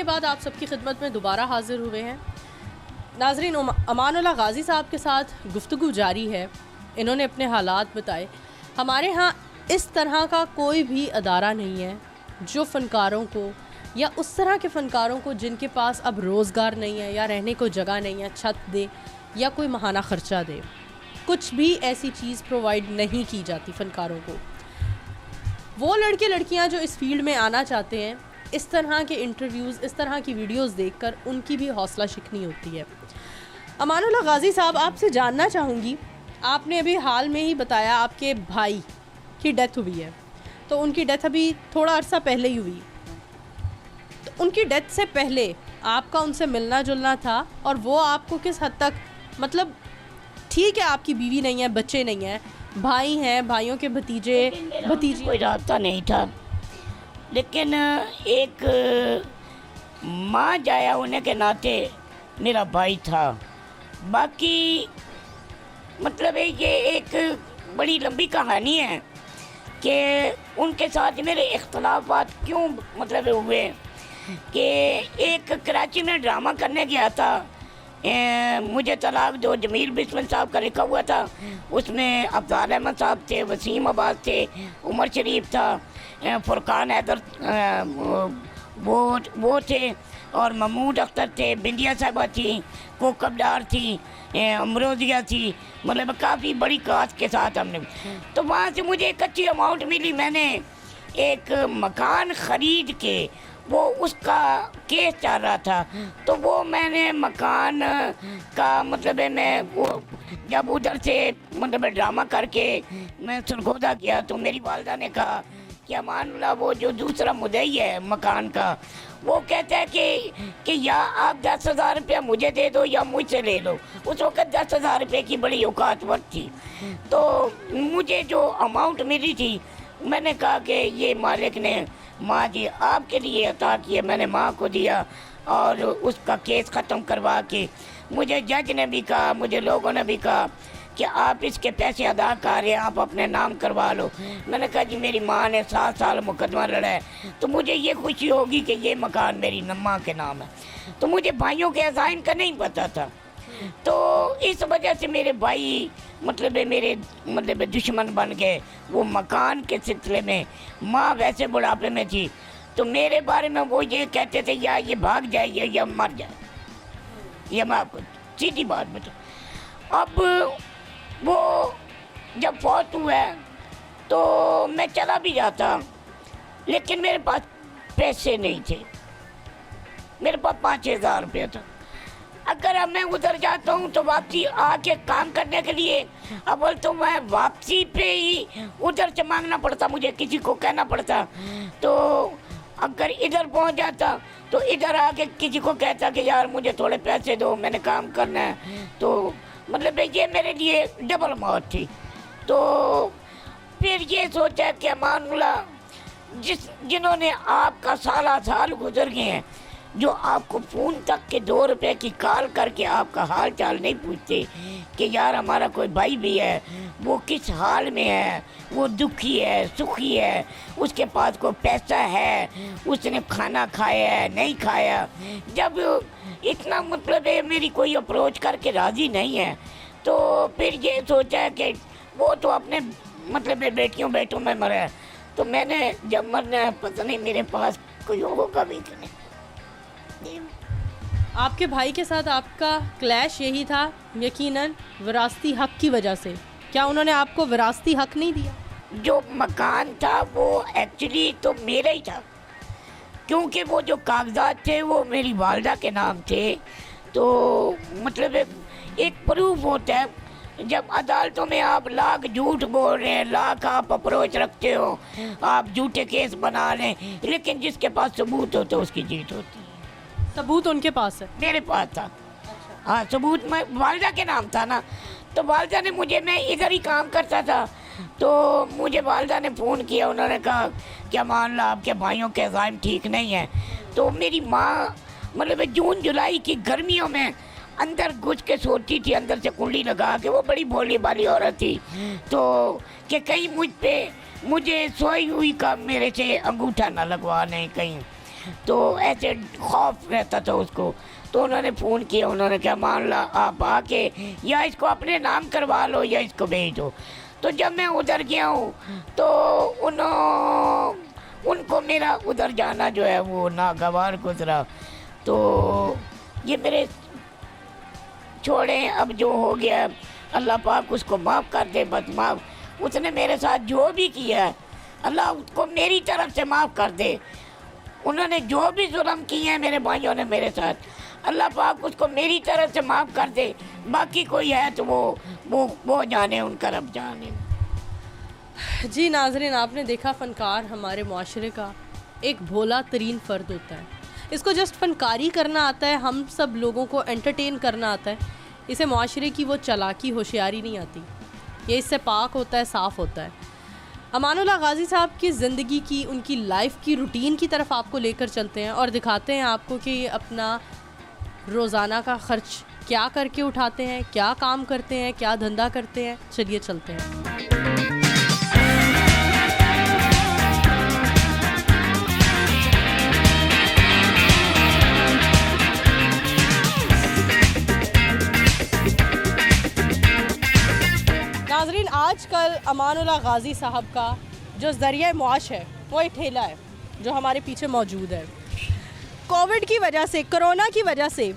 के बाद आप सबकी खिदमत में दोबारा हाज़िर हुए हैं। नाज़रीन, अमानुल्लाह गाज़ी साहब के साथ गुफ्तगू जारी है। इन्होंने अपने हालात बताए। हमारे यहाँ इस तरह का कोई भी अदारा नहीं है जो फ़नकारों को या उस तरह के फ़नकारों को जिनके पास अब रोज़गार नहीं है या रहने को जगह नहीं है, छत दे या कोई माहाना ख़र्चा दे। कुछ भी ऐसी चीज़ प्रोवाइड नहीं की जाती फ़नकारों को। वो लड़के लड़कियां जो इस फील्ड में आना चाहते हैं, इस तरह के इंटरव्यूज़, इस तरह की वीडियोस देखकर उनकी भी हौसला शिकनी होती है। अमानुल्लाह गाज़ी साहब, आपसे जानना चाहूँगी, आपने अभी हाल में ही बताया आपके भाई की डेथ हुई है, तो उनकी डेथ अभी थोड़ा अर्सा पहले ही हुई। तो उनकी डेथ से पहले आपका उनसे मिलना जुलना था और वो आपको किस हद तक, मतलब ठीक है आपकी बीवी नहीं है, बच्चे नहीं हैं, भाई हैं, भाइयों के भतीजे भतीजी, कोई रास्ता नहीं था, लेकिन एक माँ जाया होने के नाते मेरा भाई था। बाकी मतलब है ये एक बड़ी लंबी कहानी है कि उनके साथ मेरे इख्तलाफात क्यों मतलब हुए कि एक कराची में ड्रामा करने गया था, मुझे तलाक दो, जमील बिस्मिल साहब का लिखा हुआ था। उसमें अब्दाल अहमद साहब थे, वसीम अब्बास थे, उमर शरीफ था, फुरकान हैदर वो थे और महमूद अख्तर थे, बिंदिया साहबा थी, कोकबदार थी, अमरोजिया थी, मतलब काफ़ी बड़ी कास्ट के साथ हमने। तो वहाँ से मुझे एक अच्छी अमाउंट मिली। मैंने एक मकान ख़रीद के, वो उसका केस चल रहा था, तो वो मैंने मकान का मतलब है, मैं वो जब उधर से मतलब ड्रामा करके मैं सरगोदा किया तो मेरी वालदा ने कहा कि अमानुल्लाह वो जो दूसरा मुद्दई है मकान का, वो कहता है कि या आप 10,000 रुपया मुझे दे दो या मुझसे ले लो। उस वक्त 10,000 रुपये की बड़ी औकात वर्थ थी। तो मुझे जो अमाउंट मिली थी, मैंने कहा कि ये मालिक ने माँ जी आपके लिए अता किया, मैंने माँ को दिया और उसका केस ख़त्म करवा के मुझे जज ने भी कहा, मुझे लोगों ने भी कहा कि आप इसके पैसे अदा कर रहे हैं, आप अपने नाम करवा लो। मैंने कहा जी मेरी माँ ने 7 साल मुकदमा लड़ा है, तो मुझे ये खुशी होगी कि ये मकान मेरी माँ के नाम है। तो मुझे भाइयों के अज़ाइन का नहीं पता था, तो इस वजह से मेरे भाई मतलब मेरे मतलब दुश्मन बन गए। वो मकान के सिलसिले में, माँ वैसे बुढ़ापे में थी, तो मेरे बारे में वो ये कहते थे या ये भाग जाए या मर जाए। ये मैं आपको सीधी बात बता। अब वो जब फौत हुआ तो मैं चला भी जाता, लेकिन मेरे पास पैसे नहीं थे। मेरे पास 5,000 रुपये था। अगर अब मैं उधर जाता हूँ तो वापसी आके काम करने के लिए अव्वल तो मैं वापसी पे ही उधर से मांगना पड़ता, मुझे किसी को कहना पड़ता। तो अगर इधर पहुँच जाता तो इधर आके किसी को कहता कि यार मुझे थोड़े पैसे दो, मैंने काम करना है। तो मतलब ये मेरे लिए डबल मौत थी। तो फिर ये सोचा कि अमानुल्लाह जिन्होंने आपका साल गुजर गए हैं, जो आपको फ़ोन तक के 2 रुपए की कॉल करके आपका हाल चाल नहीं पूछते कि यार हमारा कोई भाई भी है, वो किस हाल में है, वो दुखी है, सुखी है, उसके पास कोई पैसा है, उसने खाना खाया है नहीं खाया। जब इतना मतलब है मेरी कोई अप्रोच करके राज़ी नहीं है, तो फिर ये सोचा कि वो तो अपने मतलब बेटियों बेटों में मरा है, तो मैंने जब मरना है पता नहीं मेरे पास कोई होगा भी कि नहीं। आपके भाई के साथ आपका क्लैश यही था यकीनन विरासती हक की वजह से। क्या उन्होंने आपको विरासती हक नहीं दिया? जो मकान था वो एक्चुअली तो मेरा ही था, क्योंकि वो जो कागजात थे वो मेरी वालदा के नाम थे। तो मतलब एक प्रूफ होता है, जब अदालतों में आप लाख झूठ बोल रहे हैं, लाख आप अप्रोच रखते हो, आप झूठे केस बना रहे हैं, लेकिन जिसके पास सबूत होता है उसकी जीत होती है। सबूत उनके पास है? मेरे पास था। हाँ, सबूत मैं वालदा के नाम था ना, तो वालदा ने मुझे, मैं इधर ही काम करता था, तो मुझे वालदा ने फ़ोन किया। उन्होंने कहा कि अमानुल्लाह आपके भाइयों के अज़ाइम ठीक नहीं है। तो मेरी माँ मतलब जून जुलाई की गर्मियों में अंदर घुस के सोती थी, अंदर से कुंडली लगा के। वो बड़ी भोली भाली औरत थी, तो कि कहीं मुझे सोई हुई का मेरे से अंगूठा ना लगवा नहीं कहीं। तो ऐसे खौफ रहता था उसको। तो उन्होंने फ़ोन किया, उन्होंने कहा मान ला आप आके या इसको अपने नाम करवा लो या इसको भेज दो। तो जब मैं उधर गया हूँ तो उनको मेरा उधर जाना जो है वो नागवार गुजरा। तो ये मेरे छोड़े, अब जो हो गया अल्लाह पाक उसको माफ़ कर दे, बस माफ़। उसने मेरे साथ जो भी किया है अल्लाह उसको मेरी तरफ से माफ़ कर दे। उन्होंने जो भी जुल्म किए हैं मेरे भाइयों ने मेरे साथ, अल्लाह पाक उसको मेरी तरफ से माफ़ कर दे। बाकी कोई है तो वो जाने, उनका रब जाने। जी नाज़रीन, आपने देखा फ़नकार हमारे माशरे का एक भोला तरीन फ़र्द होता है। इसको जस्ट फ़नकारी करना आता है, हम सब लोगों को एंटरटेन करना आता है। इसे माशरे की वो चालाकी होशियारी नहीं आती। ये इससे पाक होता है, साफ़ होता है। अमानुल्लाह गाज़ी साहब की ज़िंदगी की, उनकी लाइफ की रूटीन की तरफ आपको लेकर चलते हैं और दिखाते हैं आपको कि ये अपना रोज़ाना का ख़र्च क्या करके उठाते हैं, क्या काम करते हैं, क्या धंधा करते हैं। चलिए चलते हैं। नाज़रीन, आजकल अमानुल्लाह गाज़ी साहब का जो ज़रिया मुआश है वो एक ठेला है जो हमारे पीछे मौजूद है। कोविड की वजह से, कोरोना की वजह से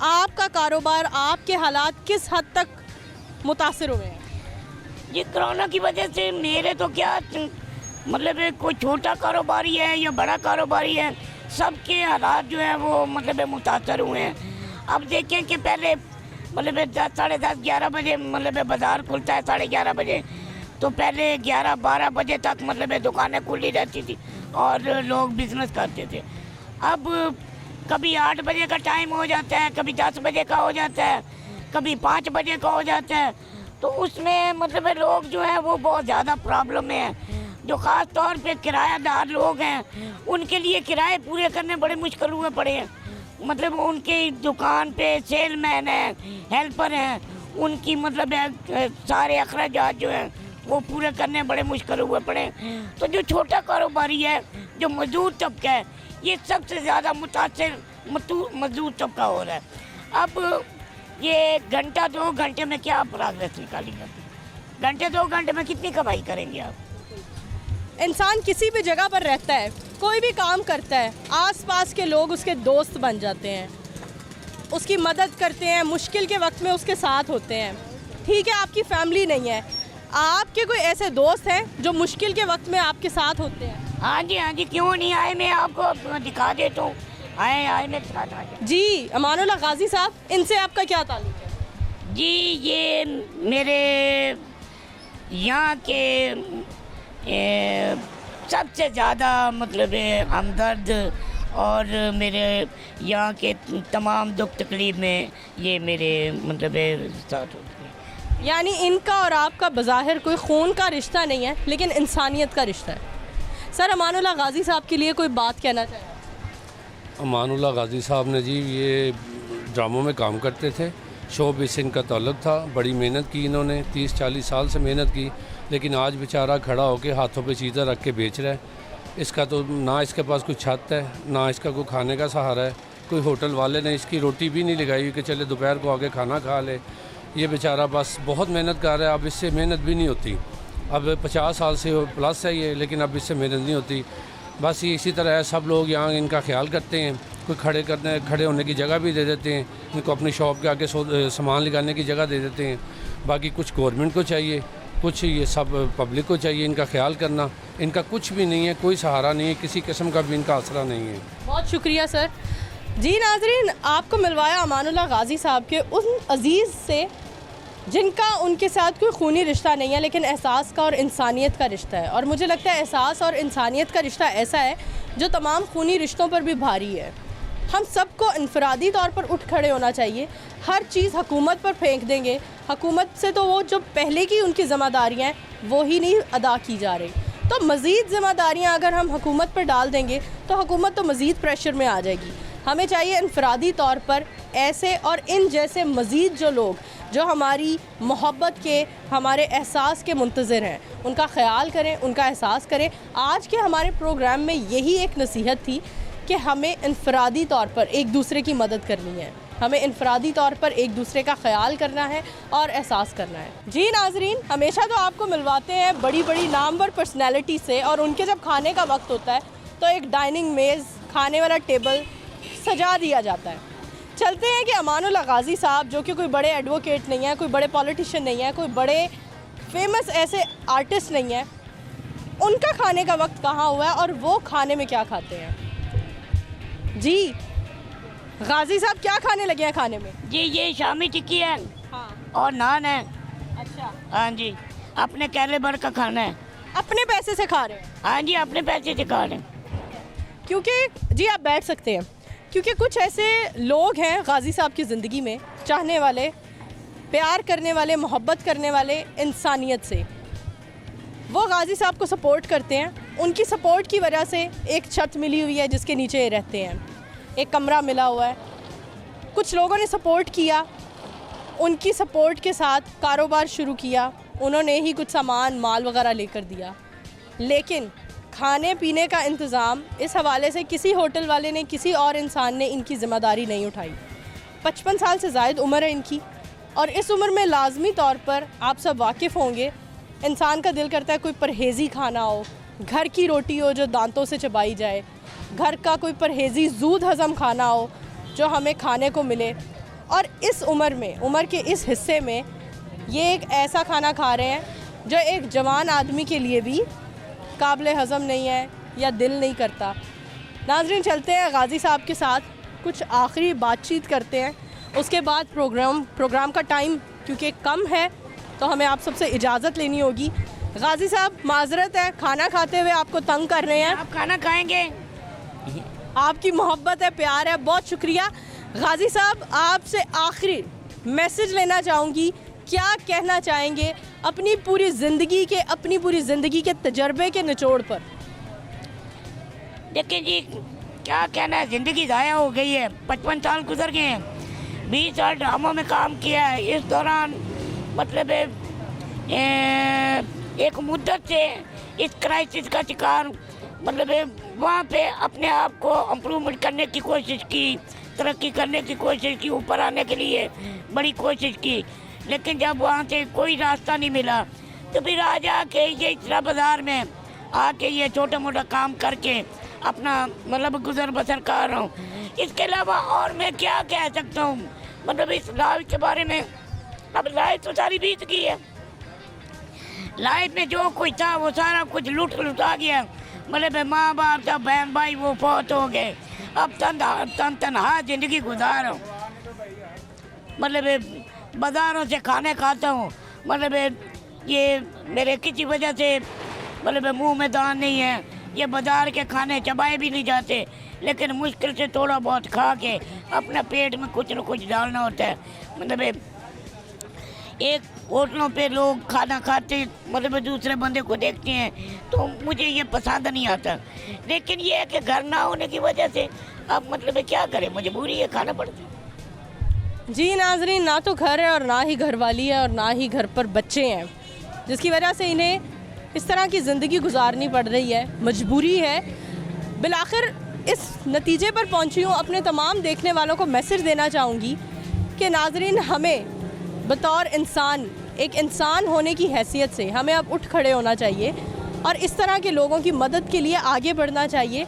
आपका कारोबार, आपके हालात किस हद तक मुतासिर हुए हैं? ये कोरोना की वजह से मेरे तो क्या मतलब कोई छोटा कारोबारी है या बड़ा कारोबारी है, सबके हालात जो है वो मतलब मुतासर हुए हैं। अब देखें कि पहले मतलब 10, साढ़े 10, 11 बजे मतलब बाज़ार खुलता है, 11:30 बजे। तो पहले 11-12 बजे तक मतलब दुकानें खुली रहती थी और लोग बिज़नेस करते थे। अब कभी 8 बजे का टाइम हो जाता है, कभी 10 बजे का हो जाता है, कभी 5 बजे का हो जाता है। तो उसमें मतलब लोग जो हैं वो बहुत ज़्यादा प्रॉब्लम में हैं। जो ख़ास तौर पे किराएदार लोग हैं उनके लिए किराए पूरे करने बड़े मुश्किल हुए पड़े हैं। मतलब उनकी दुकान पे सेलमैन हैं, हेल्पर हैं, उनकी मतलब सारे अखराजात जो हैं वो पूरे करने बड़े मुश्किल हुए पड़े। तो जो छोटा कारोबारी है, जो मजदूर तबका है, ये सबसे ज़्यादा मुतासिर मजदूर तबका हो रहा है। अब ये घंटा 2 घंटे में क्या प्रोग्रेस निकालेंगे? घंटे 2 घंटे में कितनी कमाई करेंगे आप? इंसान किसी भी जगह पर रहता है, कोई भी काम करता है, आसपास के लोग उसके दोस्त बन जाते हैं, उसकी मदद करते हैं, मुश्किल के वक्त में उसके साथ होते हैं। ठीक है, आपकी फैमिली नहीं है, आपके कोई ऐसे दोस्त हैं जो मुश्किल के वक्त में आपके साथ होते हैं? हाँ जी, क्यों नहीं आए, मैं आपको दिखा देता हूँ। आए मैं दिखाता हूँ। जी अमानुल्लाह गाज़ी साहब, इनसे आपका क्या ताल्लुक़ है? जी ये मेरे यहाँ के सबसे ज़्यादा मतलब हमदर्द और मेरे यहाँ के तमाम दुख तकलीफ में ये मेरे मतलब साथ होते हैं। यानी इनका और आपका बज़ाहिर कोई खून का रिश्ता नहीं है, लेकिन इंसानियत का रिश्ता है। सर, अमानुल्लाह गाज़ी साहब के लिए कोई बात कहना चाहिए? अमानुल्लाह गाज़ी साहब ने जी ये ड्रामों में काम करते थे, शोबिस से इनका ताल्लुक़ था। बड़ी मेहनत की इन्होंने, 30-40 साल से मेहनत की, लेकिन आज बेचारा खड़ा होकर हाथों पे चीज़ें रख के बेच रहा है। इसका तो ना इसके पास कोई छत है, ना इसका कोई खाने का सहारा है। कोई होटल वाले ने इसकी रोटी भी नहीं लगाई कि चले दोपहर को आके खाना खा ले। ये बेचारा बस बहुत मेहनत कर रहा है। अब इससे मेहनत भी नहीं होती। अब 50 साल से प्लस है ये, लेकिन अब इससे मेहनत नहीं होती। बस ये इसी तरह है, सब लोग यहाँ इनका ख्याल करते हैं। कोई खड़े होने की जगह भी दे देते हैं, इनको अपनी शॉप के आगे सामान लगाने की जगह दे देते हैं। बाकी कुछ गवर्नमेंट को चाहिए, कुछ ये सब पब्लिक को चाहिए इनका ख्याल करना। इनका कुछ भी नहीं है, कोई सहारा नहीं है, किसी किस्म का भी इनका आसरा नहीं है। बहुत शुक्रिया सर। जी नाज़रीन, आपको मिलवाया अमानुल्लाह गाज़ी साहब के उन अज़ीज़ से जिनका उनके साथ कोई खूनी रिश्ता नहीं है, लेकिन एहसास का और इंसानियत का रिश्ता है। और मुझे लगता है एहसास और इंसानियत का रिश्ता ऐसा है जो तमाम खूनी रिश्तों पर भी भारी है। हम सबको इनफरादी तौर पर उठ खड़े होना चाहिए। हर चीज़ हुकूमत पर फेंक देंगे, हुकूमत से तो वो जो पहले की उनकी ज़िम्मेदारियाँ हैं वो ही नहीं अदा की जा रही। तो मज़ीद ज़िम्मेदारियाँ अगर हम हुकूमत पर डाल देंगे तो हुकूमत तो मज़ीद प्रेशर में आ जाएगी। हमें चाहिए इनफरादी तौर पर ऐसे और इन जैसे मज़ीद जो लोग जो हमारी मोहब्बत के, हमारे एहसास के मुंतज़िर हैं, उनका ख्याल करें, उनका एहसास करें। आज के हमारे प्रोग्राम में यही एक नसीहत थी कि हमें इनफरादी तौर पर एक दूसरे की मदद करनी है, हमें इनफरादी तौर पर एक दूसरे का ख्याल करना है और एहसास करना है। जी नाजरीन, हमेशा तो आपको मिलवाते हैं बड़ी बड़ी नामवर पर्सनैलिटी से, और उनके जब खाने का वक्त होता है तो एक डाइनिंग मेज़, खाने वाला टेबल सजा दिया जाता है। चलते हैं कि अमानुल्लाह गाज़ी साहब, जो कि कोई बड़े एडवोकेट नहीं है, कोई बड़े पॉलिटिशियन नहीं है, कोई बड़े फेमस ऐसे आर्टिस्ट नहीं है, उनका खाने का वक्त कहाँ हुआ है और वो खाने में क्या खाते हैं। जी गाज़ी साहब, क्या खाने लगे हैं खाने में? जी ये शामी टिक्की है हाँ। और नान है। अच्छा, हाँ जी, अपने कैले भर का खाना है। अपने पैसे से खा रहे हैं? हाँ जी, अपने पैसे से खा रहे हैं। क्योंकि जी आप बैठ सकते हैं, क्योंकि कुछ ऐसे लोग हैं गाज़ी साहब की ज़िंदगी में, चाहने वाले, प्यार करने वाले, मोहब्बत करने वाले इंसानियत से, वो गाज़ी साहब को सपोर्ट करते हैं। उनकी सपोर्ट की वजह से एक छत मिली हुई है जिसके नीचे ये रहते हैं, एक कमरा मिला हुआ है। कुछ लोगों ने सपोर्ट किया, उनकी सपोर्ट के साथ कारोबार शुरू किया, उन्होंने ही कुछ सामान माल वगैरह लेकर दिया, लेकिन खाने पीने का इंतज़ाम इस हवाले से किसी होटल वाले ने, किसी और इंसान ने इनकी ज़िम्मेदारी नहीं उठाई। 55 साल से ज़ायद उम्र है इनकी, और इस उम्र में लाजमी तौर पर आप सब वाकिफ़ होंगे, इंसान का दिल करता है कोई परहेज़ी खाना हो, घर की रोटी हो जो दांतों से चबाई जाए, घर का कोई परहेज़ी जूद हज़म खाना हो जो हमें खाने को मिले। और इस उम्र में, उम्र के इस हिस्से में ये एक ऐसा खाना खा रहे हैं जो एक जवान आदमी के लिए भी काबिल हज़म नहीं है या दिल नहीं करता। नाज़रीन, चलते हैं गाज़ी साहब के साथ कुछ आखिरी बातचीत करते हैं, उसके बाद प्रोग्राम का टाइम क्योंकि कम है तो हमें आप सबसे इजाज़त लेनी होगी। गाज़ी साहब, माजरत है, खाना खाते हुए आपको तंग कर रहे हैं। आप खाना खाएंगे? आपकी मोहब्बत है, प्यार है, बहुत शुक्रिया। गाज़ी साहब, आपसे आखिरी मैसेज लेना चाहूँगी, क्या कहना चाहेंगे अपनी पूरी ज़िंदगी के तजर्बे के निचोड़ पर? देखिए जी, क्या कहना है, ज़िंदगी ज़ाया हो गई है। 55 साल गुजर गए हैं, 20 साल ड्रामों में काम किया है। इस दौरान मतलब एक मुद्दत से इस क्राइसिस का शिकार, मतलब वहाँ पे अपने आप को इम्प्रूवमेंट करने की कोशिश की, तरक्की करने की कोशिश की, ऊपर आने के लिए बड़ी कोशिश की, लेकिन जब वहाँ से कोई रास्ता नहीं मिला तो फिर आ जाके ये इतना बाज़ार में आके ये छोटा मोटा काम करके अपना मतलब गुजर बसर कर रहा हूँ। इसके अलावा और मैं क्या कह सकता हूँ, मतलब इस लाइफ के बारे में। अब लाइफ तो सारी बीत गई है, लाइफ में जो कुछ था वो सारा कुछ लुटा गया। मतलब माँ बाप सब बहन भाई वो फौत हो गए, अब तनहा ज़िंदगी गुजार हूँ। मतलब बाज़ारों से खाने खाता हूँ, मतलब ये मेरे किसी वजह से मतलब मुंह में दान नहीं है, ये बाज़ार के खाने चबाए भी नहीं जाते, लेकिन मुश्किल से थोड़ा बहुत खा के अपना पेट में कुछ न कुछ डालना होता है। मतलब एक होटलों पे लोग खाना खाते, मतलब दूसरे बंदे को देखते हैं तो मुझे ये पसंद नहीं आता, लेकिन ये है कि घर ना होने की वजह से अब मतलब क्या करें, मजबूरी है, खाना पड़ता है। जी नाजरीन, ना तो घर है और ना ही घरवाली है और ना ही घर पर बच्चे हैं, जिसकी वजह से इन्हें इस तरह की ज़िंदगी गुजारनी पड़ रही है, मजबूरी है। बिलाखिर इस नतीजे पर पहुंची हूँ। अपने तमाम देखने वालों को मैसेज देना चाहूँगी कि नाजरीन, हमें बतौर इंसान, एक इंसान होने की हैसियत से हमें अब उठ खड़े होना चाहिए और इस तरह के लोगों की मदद के लिए आगे बढ़ना चाहिए।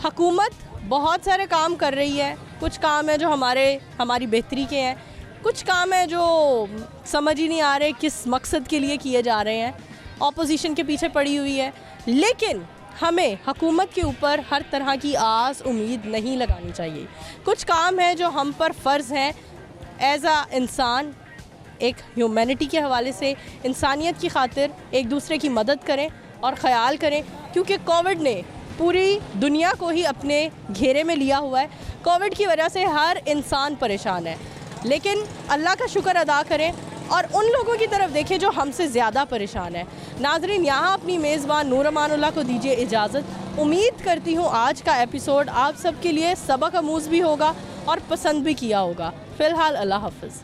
हुकूमत बहुत सारे काम कर रही है, कुछ काम है जो हमारी बेहतरी के हैं, कुछ काम है जो समझ ही नहीं आ रहे किस मकसद के लिए किए जा रहे हैं, ऑपोजिशन के पीछे पड़ी हुई है। लेकिन हमें हुकूमत के ऊपर हर तरह की आस उम्मीद नहीं लगानी चाहिए। कुछ काम है जो हम पर फ़र्ज़ हैं एज़ आ इंसान, एक ह्यूमैनिटी के हवाले से, इंसानियत की खातिर एक दूसरे की मदद करें और ख़याल करें, क्योंकि कोविड ने पूरी दुनिया को ही अपने घेरे में लिया हुआ है। कोविड की वजह से हर इंसान परेशान है, लेकिन अल्लाह का शुक्र अदा करें और उन लोगों की तरफ देखें जो हमसे ज़्यादा परेशान है। नाजरीन, यहाँ अपनी मेज़बान नूर अमानुल्लाह को दीजिए इजाज़त। उम्मीद करती हूँ आज का एपिसोड आप सब के लिए सबक आमूज़ भी होगा और पसंद भी किया होगा। फ़िलहाल अल्लाह हाफ़िज़।